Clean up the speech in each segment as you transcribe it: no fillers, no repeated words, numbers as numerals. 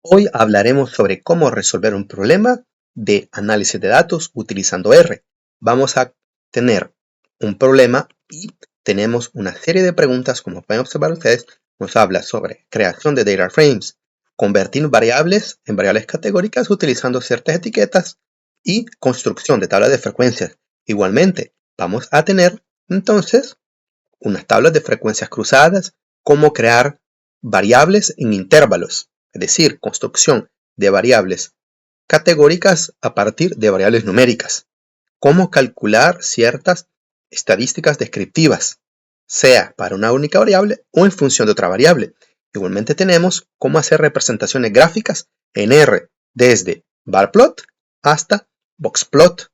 Hoy hablaremos sobre cómo resolver un problema de análisis de datos utilizando R. Vamos a tener un problema y tenemos una serie de preguntas, como pueden observar ustedes. Nos habla sobre creación de data frames, convertir variables en variables categóricas utilizando ciertas etiquetas y construcción de tablas de frecuencias. Igualmente, vamos a tener entonces unas tablas de frecuencias cruzadas, cómo crear variables en intervalos, es decir, construcción de variables categóricas a partir de variables numéricas, cómo calcular ciertas estadísticas descriptivas, sea para una única variable o en función de otra variable. Igualmente tenemos cómo hacer representaciones gráficas en R, desde barplot hasta boxplot,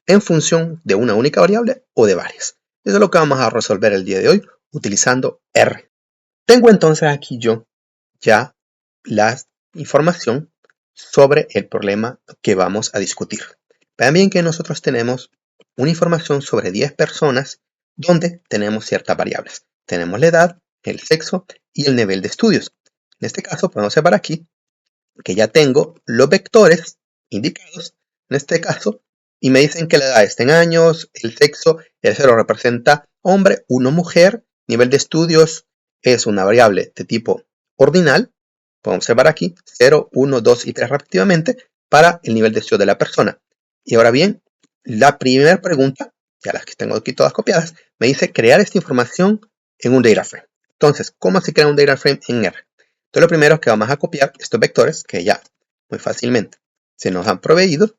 en función de una única variable o de varias. Eso es lo que vamos a resolver el día de hoy utilizando R. Tengo entonces aquí yo ya la información sobre el problema que vamos a discutir. Vean bien que nosotros tenemos una información sobre 10 personas donde tenemos ciertas variables. Tenemos la edad, el sexo y el nivel de estudios. En este caso podemos observar aquí que ya tengo los vectores indicados en este caso y me dicen que la edad está en años, el sexo, el 0 representa hombre, 1 mujer, nivel de estudios es una variable de tipo ordinal. Podemos observar aquí 0, 1, 2 y 3 respectivamente para el nivel de estudio de la persona. Y ahora bien, la primera pregunta, ya las que tengo aquí todas copiadas, me dice crear esta información en un data frame. Entonces, ¿cómo se crea un data frame en R? Entonces, lo primero es que vamos a copiar estos vectores que ya muy fácilmente se nos han proveído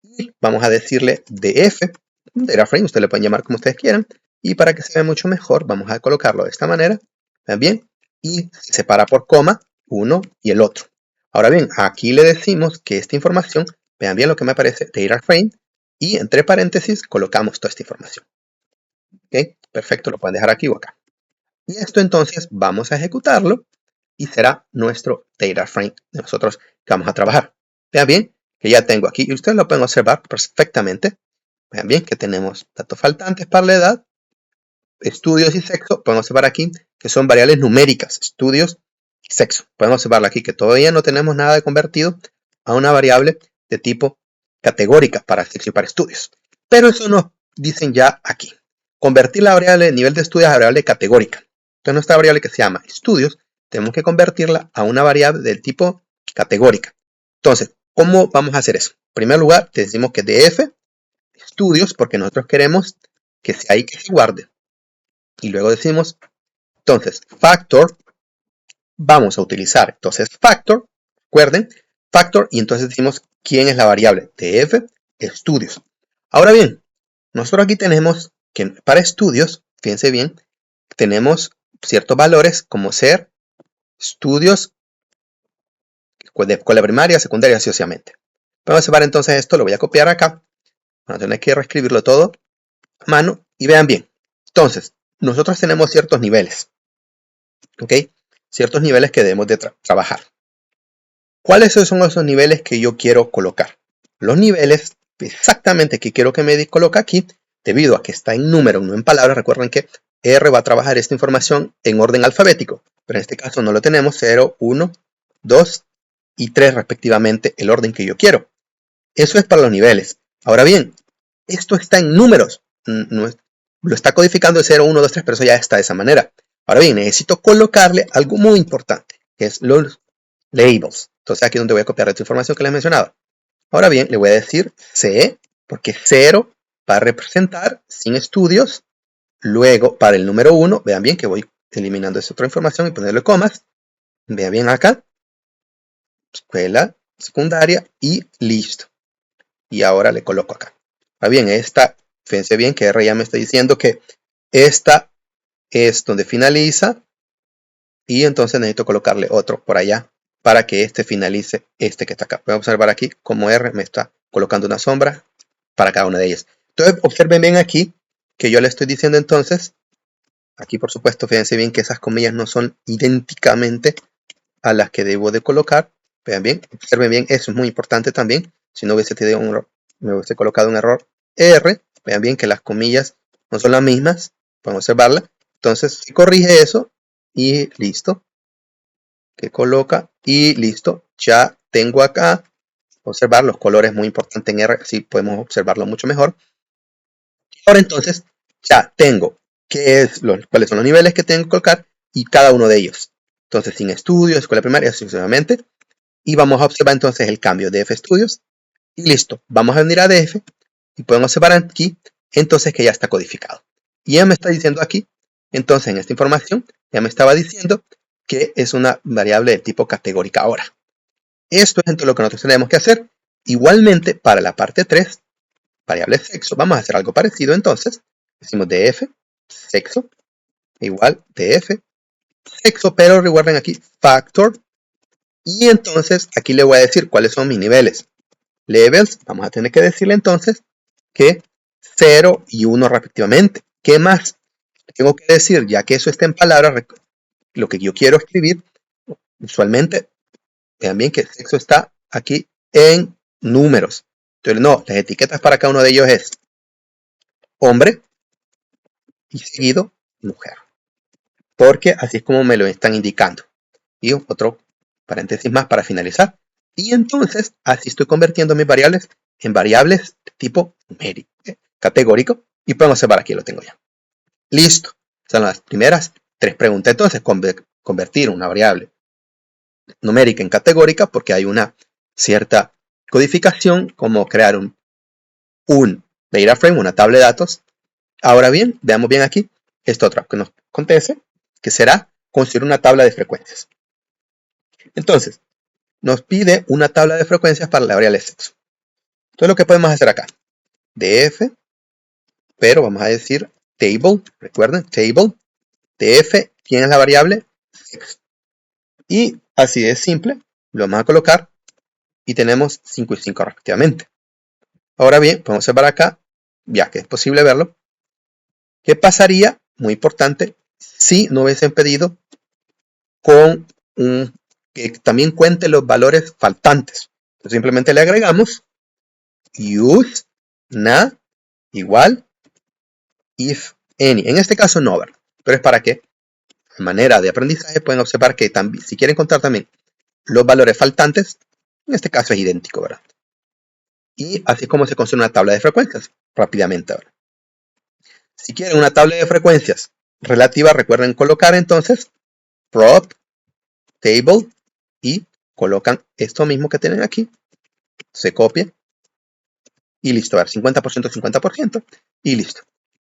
y vamos a decirle df, un data frame, ustedes le pueden llamar como ustedes quieran, y para que se vea mucho mejor vamos a colocarlo de esta manera, ¿ven bien? Y se separa por coma uno y el otro. Ahora bien, aquí le decimos que esta información, vean bien lo que me aparece, data frame, y entre paréntesis colocamos toda esta información. ¿Ok? Perfecto, lo pueden dejar aquí o acá. Y esto entonces vamos a ejecutarlo y será nuestro data frame de nosotros que vamos a trabajar. Vean bien que ya tengo aquí, y ustedes lo pueden observar perfectamente. Vean bien que tenemos datos faltantes para la edad, estudios y sexo. Podemos observar aquí que son variables numéricas, estudios y sexo. Podemos observar aquí que todavía no tenemos nada de convertido a una variable de tipo categórica para sexo y para estudios. Pero eso nos dicen ya aquí. Convertir la variable de nivel de estudios a variable categórica. Entonces nuestra variable que se llama estudios, tenemos que convertirla a una variable del tipo categórica. Entonces, ¿cómo vamos a hacer eso? En primer lugar, te decimos que df estudios, porque nosotros queremos que sea ahí que se guarde. Y luego decimos, entonces, factor, vamos a utilizar, entonces, factor, recuerden, factor, y entonces decimos quién es la variable, df estudios. Ahora bien, nosotros aquí tenemos que para estudios, fíjense bien, tenemos ciertos valores como ser estudios de escuela primaria, secundaria, sucesivamente. Vamos a separar entonces esto, lo voy a copiar acá. Vamos a tener que reescribirlo todo a mano y vean bien. Entonces, nosotros tenemos ciertos niveles, ¿ok? Ciertos niveles que debemos de trabajar. ¿Cuáles son esos niveles que yo quiero colocar? Los niveles exactamente que quiero que me coloque aquí, debido a que está en número, no en palabras. Recuerden que R va a trabajar esta información en orden alfabético, pero en este caso no lo tenemos, 0, 1, 2 y 3 respectivamente, el orden que yo quiero. Eso es para los niveles. Ahora bien, esto está en números, no es, lo está codificando de 0, 1, 2, 3, pero eso ya está de esa manera. Ahora bien, necesito colocarle algo muy importante, que es los labels. Entonces aquí es donde voy a copiar esta información que les mencionaba. Ahora bien, le voy a decir C, porque 0 va a representar sin estudios. Luego, para el número 1, vean bien que voy eliminando esta otra información y ponerle comas. Vean bien acá, escuela secundaria y listo. Y ahora le coloco acá. Ahora bien, fíjense bien que R ya me está diciendo que esta es donde finaliza y entonces necesito colocarle otro por allá para que este finalice este que está acá. Voy a observar aquí como R me está colocando una sombra para cada una de ellas. Entonces observen bien aquí que yo le estoy diciendo entonces, aquí por supuesto fíjense bien que esas comillas no son idénticamente a las que debo de colocar. Vean bien, observen bien, eso es muy importante también. Si no hubiese tenido un error, me hubiese colocado un error R. Vean bien que las comillas no son las mismas. Podemos observarla. Entonces se corrige eso y listo. Que coloca y listo. ya tengo acá, observar los colores muy importantes en R, así podemos observarlo mucho mejor. Ahora entonces ya tengo cuáles son los niveles que tengo que colocar y cada uno de ellos. Entonces sin estudios, escuela primaria, sucesivamente. Y vamos a observar entonces el cambio de DF Studios. Y listo, vamos a venir a DF y podemos observar aquí entonces que ya está codificado. Y ya me está diciendo aquí, entonces en esta información, ya me estaba diciendo que es una variable de tipo categórica ahora. Esto es entonces lo que nosotros tenemos que hacer. Igualmente, para la parte 3, variable sexo, vamos a hacer algo parecido entonces. Decimos df, sexo, igual df, sexo, pero recuerden aquí, factor. Y entonces aquí le voy a decir cuáles son mis niveles. Levels, vamos a tener que decirle entonces que 0 y 1 respectivamente. ¿Qué más tengo que decir? Ya que eso está en palabras, lo que yo quiero escribir, usualmente, vean bien que el sexo está aquí en números. Entonces, no, las etiquetas para cada uno de ellos es hombre y seguido mujer. Porque así es como me lo están indicando. Y otro paréntesis más para finalizar. Y entonces, así estoy convirtiendo mis variables en variables de tipo numérico, categórico. Y podemos observar aquí, lo tengo ya. Listo. Son las primeras 3 preguntas. Entonces, convertir una variable numérica en categórica, porque hay una cierta codificación, como crear un data frame, una tabla de datos. Ahora bien, veamos bien aquí, esto otra que nos acontece, que será construir una tabla de frecuencias. Entonces, nos pide una tabla de frecuencias para la variable sexo. Entonces, lo que podemos hacer acá, df, pero vamos a decir table, recuerden, table, df, ¿quién es la variable? Sexo. Y así de simple, lo vamos a colocar y tenemos 5 y 5 respectivamente. Ahora bien, podemos observar acá, ya que es posible verlo, ¿qué pasaría? Muy importante, si no hubiesen pedido con que también cuente los valores faltantes. Entonces simplemente le agregamos use na igual if any. En este caso no, ¿verdad? Pero es para que, de manera de aprendizaje, pueden observar que también, si quieren contar también los valores faltantes, en este caso es idéntico, ¿verdad? Y así es como se construye una tabla de frecuencias rápidamente ahora. Si quieren una tabla de frecuencias relativa, recuerden colocar entonces prop table y colocan esto mismo que tienen aquí, se copia y listo, a ver, 50%, 50% y listo.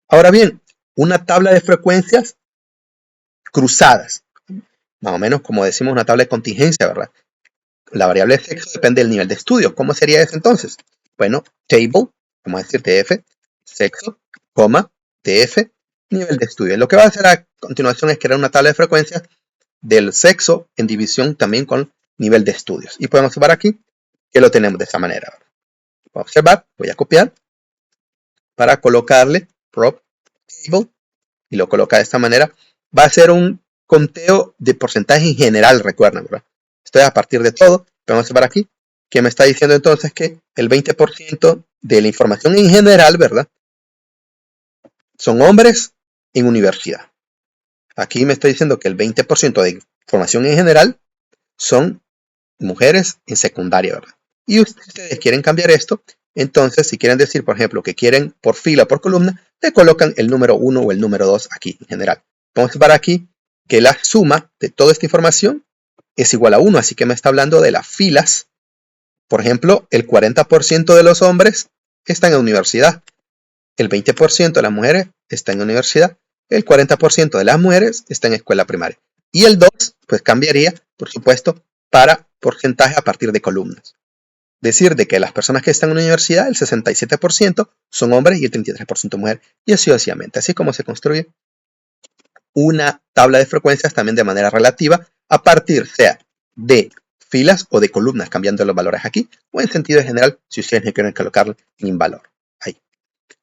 Ahora bien, una tabla de frecuencias cruzadas, más o menos como decimos una tabla de contingencia, ¿verdad? La variable de sexo depende del nivel de estudio. ¿Cómo sería eso entonces? Bueno, table, vamos a decir tf, sexo, coma, tf, nivel de estudio. Lo que va a hacer a continuación es crear una tabla de frecuencias del sexo en división también con nivel de estudios. Y podemos observar aquí que lo tenemos de esta manera. Voy a observar, voy a copiar para colocarle prop table y lo coloca de esta manera. Va a ser un conteo de porcentaje en general, recuerden, ¿verdad? Esto es a partir de todo. Vamos a observar aquí que me está diciendo entonces que el 20% de la información en general, ¿verdad? Son hombres en universidad. Aquí me está diciendo que el 20% de información en general son mujeres en secundaria, ¿verdad? Y ustedes quieren cambiar esto, entonces si quieren decir, por ejemplo, que quieren por fila o por columna, le colocan el número 1 o el número 2 aquí en general. Vamos a observar aquí que la suma de toda esta información es igual a 1, así que me está hablando de las filas. Por ejemplo, el 40% de los hombres están en universidad, el 20% de las mujeres están en universidad, el 40% de las mujeres están en escuela primaria. Y el 2, pues cambiaría, por supuesto, para porcentaje a partir de columnas. Decir de que las personas que están en la universidad, el 67% son hombres y el 33% mujeres, y así sucesivamente. Así como se construye una tabla de frecuencias también de manera relativa, a partir sea de filas o de columnas, cambiando los valores aquí, o en sentido general, si ustedes no quieren colocarle un valor. Ahí.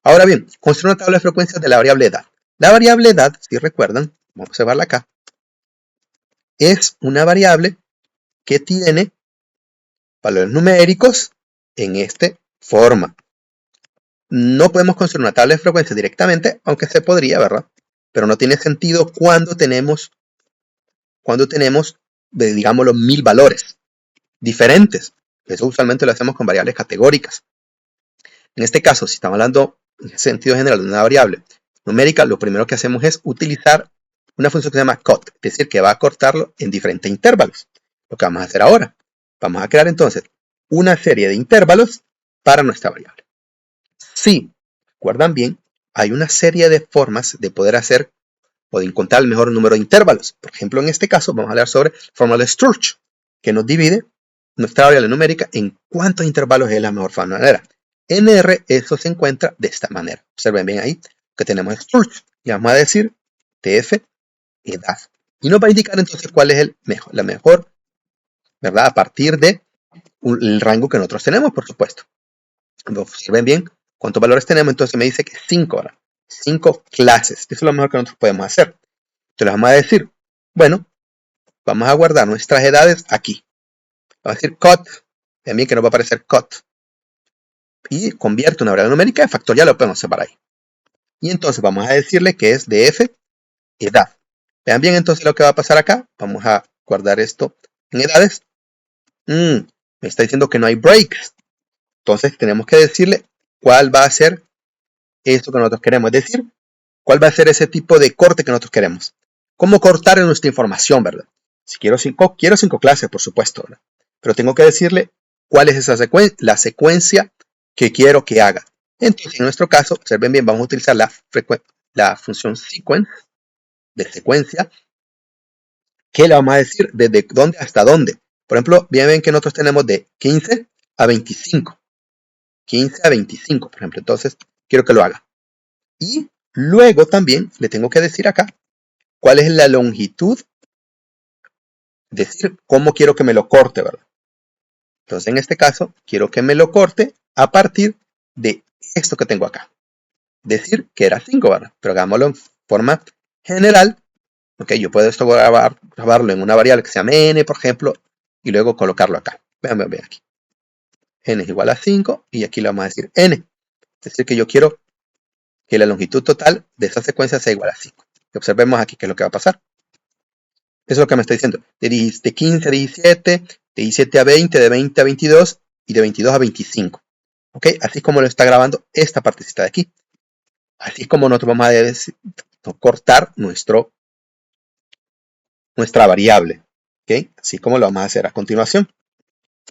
Ahora bien, construir una tabla de frecuencias de la variable edad. La variable edad, si recuerdan, vamos a observarla acá, es una variable que tiene valores numéricos en esta forma. No podemos construir una tabla de frecuencias directamente, aunque se podría, ¿verdad? Pero no tiene sentido cuando tenemos digamos, los 1000 valores. diferentes. Eso usualmente lo hacemos con variables categóricas. En este caso, si estamos hablando en sentido general de una variable numérica, lo primero que hacemos es utilizar una función que se llama cut, es decir, que va a cortarlo en diferentes intervalos. Lo que vamos a hacer ahora, vamos a crear entonces una serie de intervalos para nuestra variable. Si recuerdan bien, hay una serie de formas de poder hacer o de encontrar el mejor número de intervalos. Por ejemplo, en este caso vamos a hablar sobre la fórmula de Sturge, que nos divide nuestra variable numérica en cuántos intervalos es la mejor manera. En R eso se encuentra de esta manera. Observen bien ahí que tenemos Sturge. Y vamos a decir TF edad. Y nos va a indicar entonces cuál es la mejor, ¿verdad? A partir de el rango que nosotros tenemos, por supuesto. Observen bien cuántos valores tenemos. Entonces me dice que 5, ¿verdad? 5 clases. Eso es lo mejor que nosotros podemos hacer. Entonces vamos a decir, bueno, vamos a guardar nuestras edades aquí. Vamos a decir cut. Vean bien que nos va a aparecer cut. Y convierte una variable numérica en factorial, lo podemos separar ahí. Y entonces vamos a decirle que es de f edad. Vean bien entonces lo que va a pasar acá. Vamos a guardar esto en edades. Me está diciendo que no hay breaks. Entonces tenemos que decirle cuál va a ser esto que nosotros queremos. Es decir, cuál va a ser ese tipo de corte que nosotros queremos. Cómo cortar en nuestra información, ¿verdad? Si quiero 5 clases, por supuesto, ¿verdad? Pero tengo que decirle cuál es esa la secuencia que quiero que haga. Entonces, en nuestro caso, observen bien, vamos a utilizar la función sequence de secuencia, que le vamos a decir desde dónde hasta dónde. Por ejemplo, bien ven que nosotros tenemos de 15 a 25. 15 a 25, por ejemplo. Entonces, quiero que lo haga. Y luego también le tengo que decir acá cuál es la longitud, es decir, cómo quiero que me lo corte, ¿verdad? Entonces, en este caso, quiero que me lo corte a partir de esto que tengo acá. Decir que era 5, ¿verdad? Pero hagámoslo en forma general. Ok, yo puedo esto grabarlo en una variable que se llama n, por ejemplo, y luego colocarlo acá. Vean aquí. N es igual a 5 y aquí le vamos a decir n. Es decir, que yo quiero que la longitud total de esta secuencia sea igual a 5. Y observemos aquí qué es lo que va a pasar. Eso es lo que me está diciendo. De 15 a 17, de 17 a 20, de 20 a 22 y de 22 a 25. ¿Ok? Así es como lo está grabando esta partecita de aquí. Así es como nosotros vamos a cortar nuestra variable. ¿Ok? Así como lo vamos a hacer a continuación.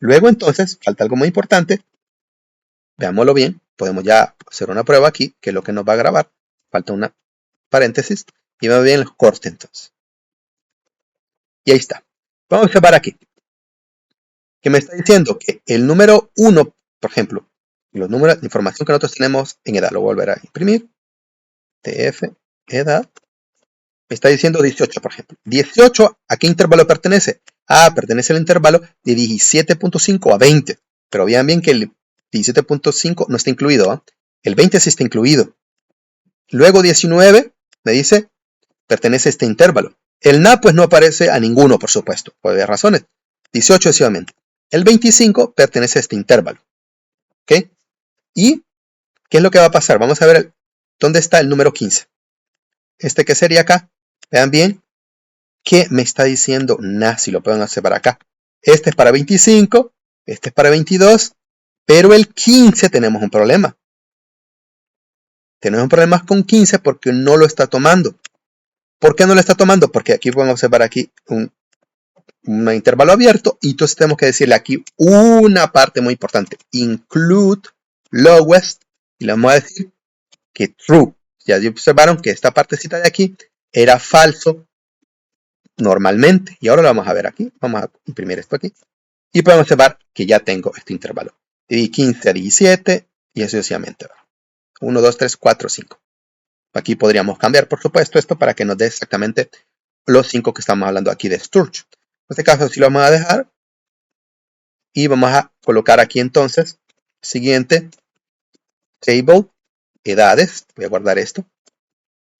Luego entonces, falta algo muy importante. Veámoslo bien. Podemos ya hacer una prueba aquí, que es lo que nos va a grabar. Falta una paréntesis. Y vemos bien el corte entonces. Y ahí está. Vamos a observar aquí. Que me está diciendo que el número 1, por ejemplo, los números de información que nosotros tenemos en edad, lo voy a volver a imprimir. TF, edad. Me está diciendo 18, por ejemplo. 18, ¿a qué intervalo pertenece? Pertenece al intervalo de 17.5 a 20. Pero vean bien que el 17.5 no está incluido. El 20 sí está incluido. Luego 19 me dice, pertenece a este intervalo. El NA pues no aparece a ninguno, por supuesto, por varias razones. 18 excesivamente. El 25 pertenece a este intervalo. ¿Ok? ¿Y qué es lo que va a pasar? Vamos a ver dónde está el número 15. Este que sería acá. Vean bien que me está diciendo NA, si lo pueden hacer para acá. Este es para 25, este es para 22, pero el 15 tenemos un problema. Tenemos problemas con 15 porque no lo está tomando. ¿Por qué no lo está tomando? Porque aquí podemos observar aquí un intervalo abierto y entonces tenemos que decirle aquí una parte muy importante. Include lowest y le vamos a decir que true. Ya observaron que esta partecita de aquí era falso normalmente. Y ahora lo vamos a ver aquí. Vamos a imprimir esto aquí. Y podemos observar que ya tengo este intervalo. De 15 a 17 y así sucesivamente. 1, 2, 3, 4, 5. Aquí podríamos cambiar, por supuesto, esto para que nos dé exactamente los 5 que estamos hablando aquí de Sturge. En este caso sí lo vamos a dejar. Y vamos a colocar aquí entonces, siguiente, table, edades. Voy a guardar esto.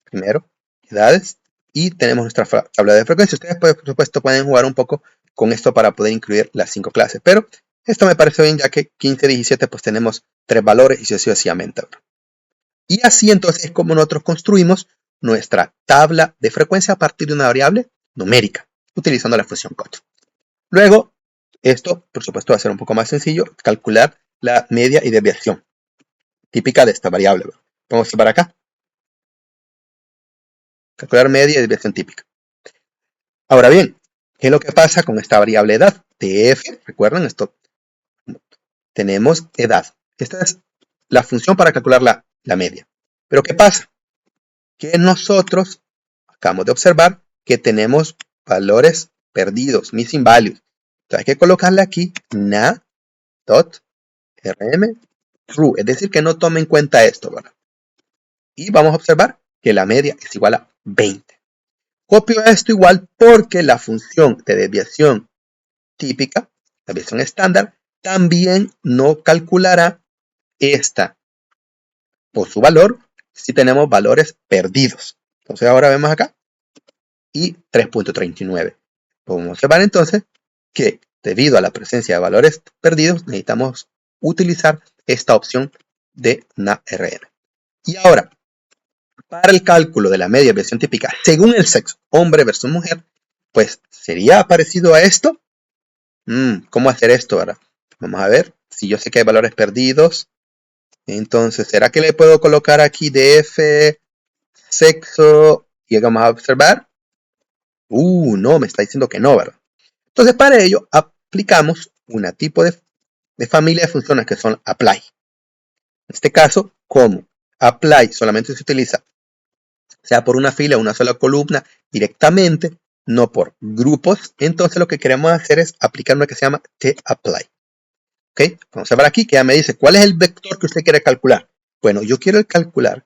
Primero, edades. Y tenemos nuestra tabla de frecuencia. Ustedes, por supuesto, pueden jugar un poco con esto para poder incluir las 5 clases. Pero esto me parece bien, ya que 15, 17, pues tenemos 3 valores y sucesivamente. Y así entonces es como nosotros construimos nuestra tabla de frecuencia a partir de una variable numérica, utilizando la función cut. Luego, Esto, por supuesto, va a ser un poco más sencillo, calcular la media y desviación típica de esta variable. Vamos a observar acá. Calcular media y desviación típica. Ahora bien, ¿qué es lo que pasa con esta variable edad? TF, recuerden esto, tenemos edad. Esta es la función para calcular la media. Pero ¿qué pasa? Que nosotros acabamos de observar que tenemos valores perdidos, missing values. Entonces hay que colocarle aquí na.rm true, es decir, que no tome en cuenta esto, ¿verdad? Y vamos a observar que la media es igual a 20. Copio esto igual porque la función de desviación típica, la desviación estándar, también no calculará esta por su valor si tenemos valores perdidos. Entonces ahora vemos acá y 3.39. Podemos observar entonces que debido a la presencia de valores perdidos necesitamos utilizar esta opción de NaRM. Y ahora, para el cálculo de la media desviación típica según el sexo, hombre versus mujer, pues sería parecido a esto. ¿Cómo hacer esto ahora? Vamos a ver, si yo sé que hay valores perdidos, entonces, ¿será que le puedo colocar aquí DF, sexo, y vamos a observar? No, me está diciendo que no, ¿verdad? Entonces, para ello, aplicamos un tipo de familia de funciones que son apply. En este caso, como apply solamente se utiliza, sea por una fila o una sola columna, directamente, no por grupos, entonces lo que queremos hacer es aplicar una que se llama tapply. ¿Ok? Vamos a ver aquí que ya me dice, ¿cuál es el vector que usted quiere calcular? Bueno, yo quiero calcular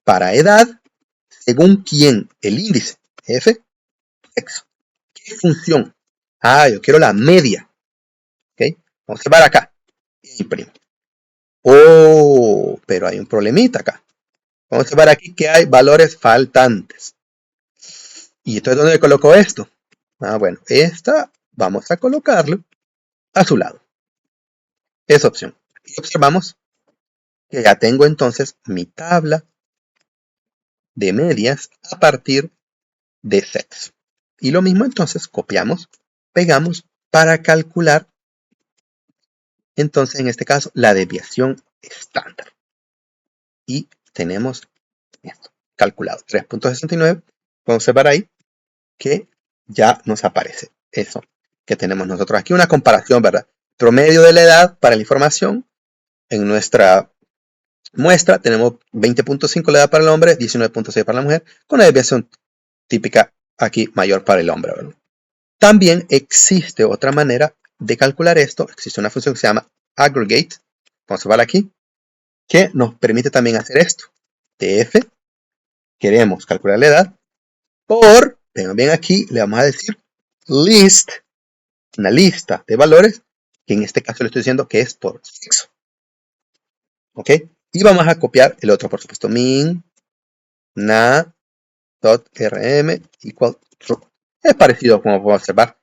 para edad, según quién, el índice, F, sexo. ¿Qué función? Yo quiero la media. ¿Ok? Vamos a observar acá. Imprimo. Pero hay un problemita acá. Vamos a observar aquí que hay valores faltantes. ¿Y entonces dónde le coloco esto? Bueno, esta vamos a colocarlo a su lado. Esa opción. Y observamos que ya tengo entonces mi tabla de medias a partir de sexo. Y lo mismo entonces copiamos, pegamos para calcular entonces en este caso la desviación estándar. Y tenemos esto calculado, 3.69. Vamos a observar ahí que ya nos aparece eso que tenemos nosotros aquí, una comparación, ¿verdad? Promedio de la edad para la información. En nuestra muestra tenemos 20.5 la edad para el hombre, 19.6 para la mujer, con la desviación típica aquí mayor para el hombre, ¿verdad? También existe otra manera de calcular esto. Existe una función que se llama aggregate. Vamos a ver aquí, que nos permite también hacer esto. TF, queremos calcular la edad por, vean bien aquí, le vamos a decir list, una lista de valores, que en este caso le estoy diciendo que es por sexo. ¿Ok? Y vamos a copiar el otro, por supuesto, min na.rm equal true. Es parecido, como podemos observar,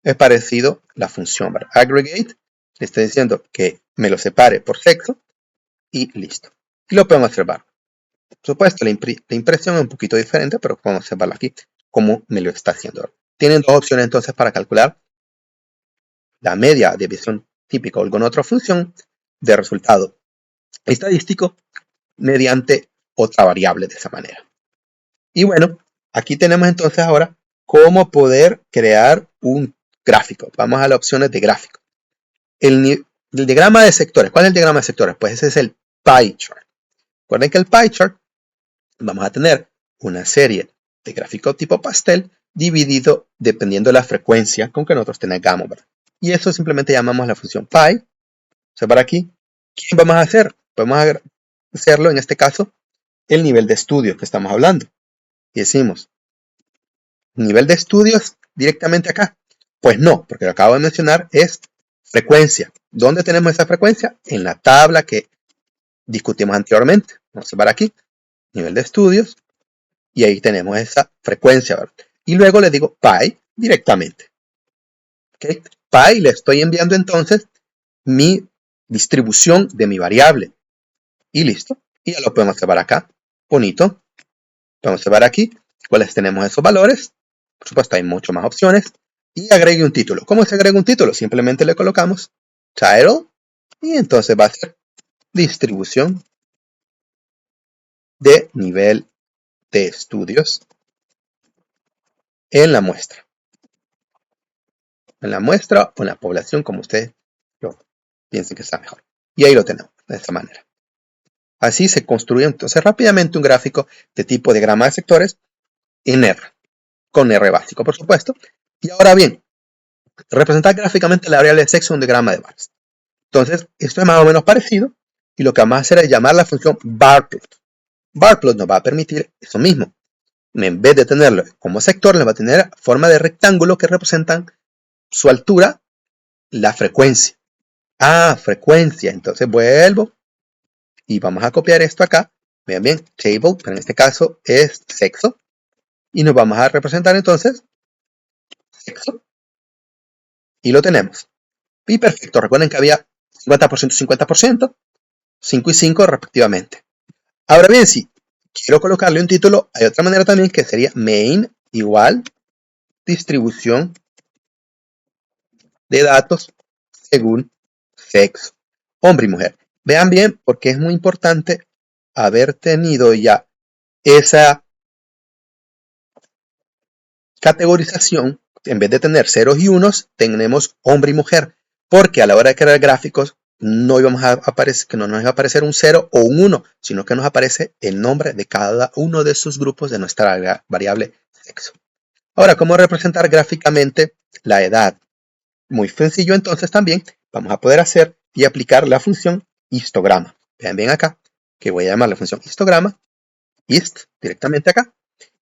es parecido la función, ¿verdad? Aggregate, le estoy diciendo que me lo separe por sexo y listo. Y lo podemos observar. Por supuesto, la impresión es un poquito diferente, pero podemos observarlo aquí como me lo está haciendo. Tienen dos opciones entonces para calcular la media de desviación típica o alguna otra función de resultado estadístico mediante otra variable de esa manera. Y bueno, aquí tenemos entonces ahora cómo poder crear un gráfico. Vamos a las opciones de gráfico. El diagrama de sectores. ¿Cuál es el diagrama de sectores? Pues ese es el pie chart. Recuerden que el pie chart vamos a tener una serie de gráficos tipo pastel dividido dependiendo de la frecuencia con que nosotros tengamos, ¿verdad? Y eso simplemente llamamos la función pie. Observar aquí. ¿Quién vamos a hacer? Vamos a hacerlo en este caso el nivel de estudio que estamos hablando. Y decimos, nivel de estudios directamente acá. Pues no, porque lo acabo de mencionar es frecuencia. ¿Dónde tenemos esa frecuencia? En la tabla que discutimos anteriormente. Vamos a observar aquí, nivel de estudios, y ahí tenemos esa frecuencia, ¿verdad? Y luego le digo pi directamente. ¿Okay? Pi le estoy enviando entonces mi distribución de mi variable. Y listo. Y ya lo podemos observar acá. Bonito. Vamos a observar aquí cuáles tenemos esos valores. Por supuesto, hay muchas más opciones. y agregue un título. ¿Cómo se agrega un título? Simplemente le colocamos title y entonces va a ser distribución de nivel de estudios en la muestra. En la muestra o en la población, como ustedes piensen que está mejor. Y ahí lo tenemos, de esta manera. Así se construye entonces rápidamente un gráfico de tipo diagrama de sectores en R, con R básico, por supuesto. Y ahora bien, representar gráficamente la variable de sexo en un diagrama de barras. Entonces, esto es más o menos parecido, y lo que vamos a hacer es llamar la función barplot. Barplot nos va a permitir eso mismo. En vez de tenerlo como sector, le va a tener forma de rectángulo que representan su altura, la frecuencia. Frecuencia. Entonces vuelvo y vamos a copiar esto acá. Vean bien, table, pero en este caso es sexo. Y nos vamos a representar entonces sexo. Y lo tenemos. Y perfecto, recuerden que había 50%, 50%, 5 y 5 respectivamente. Ahora bien, si quiero colocarle un título, hay otra manera también que sería main igual distribución de datos según sexo, hombre y mujer. Vean bien, porque es muy importante haber tenido ya esa categorización. En vez de tener ceros y unos, tenemos hombre y mujer, porque a la hora de crear gráficos no íbamos a aparecer, que no nos va a aparecer un 0 o un 1, sino que nos aparece el nombre de cada uno de esos grupos de nuestra variable sexo. Ahora, ¿cómo representar gráficamente la edad? Muy sencillo, entonces también vamos a poder hacer y aplicar la función histograma. Vean bien acá, que voy a llamar la función histograma, hist, directamente acá,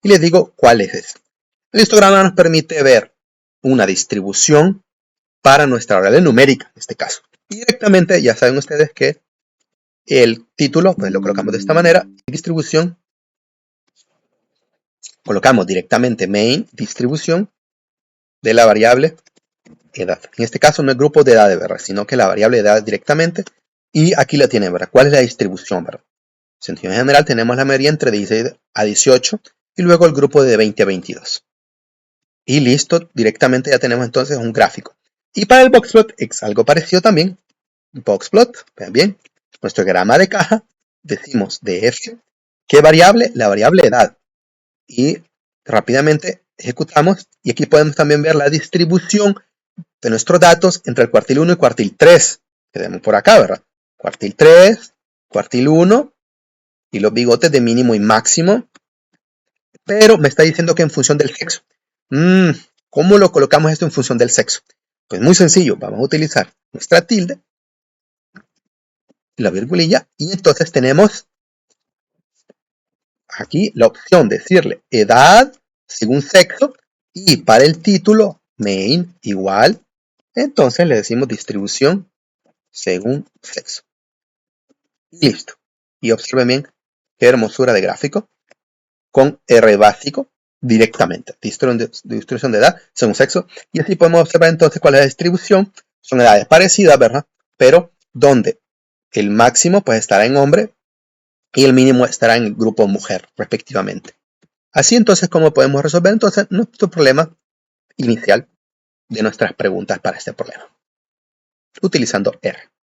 y les digo cuál es ese. El histograma nos permite ver una distribución para nuestra variable numérica, en este caso. Y directamente ya saben ustedes que el título, pues lo colocamos de esta manera, distribución, colocamos directamente main, distribución de la variable edad. En este caso no es grupo de edad, ¿verdad? Sino que la variable edad directamente. Y aquí la tienen, ¿verdad? ¿Cuál es la distribución, verdad? En sentido general tenemos la mayoría entre 16 a 18 y luego el grupo de 20 a 22. Y listo, directamente ya tenemos entonces un gráfico. Y para el boxplot es algo parecido también. Boxplot, vean bien, nuestro diagrama de caja, decimos de f, ¿qué variable? La variable edad. Y rápidamente ejecutamos y aquí podemos también ver la distribución de nuestros datos entre el cuartil 1 y cuartil 3. Que tenemos por acá, ¿verdad? Cuartil 3, cuartil 1 y los bigotes de mínimo y máximo. Pero me está diciendo que en función del sexo. ¿Cómo lo colocamos esto en función del sexo? Pues muy sencillo, vamos a utilizar nuestra tilde, la virgulilla, y entonces tenemos aquí la opción de decirle edad según sexo, y para el título main igual, entonces le decimos distribución según sexo. Y listo. Y observen bien qué hermosura de gráfico con R básico directamente. Distribución de edad según sexo. Y así podemos observar entonces cuál es la distribución. Son edades parecidas, ¿verdad? Pero donde el máximo pues estará en hombre y el mínimo estará en el grupo mujer, respectivamente. Así entonces como podemos resolver entonces nuestro problema inicial de nuestras preguntas para este problema, utilizando R.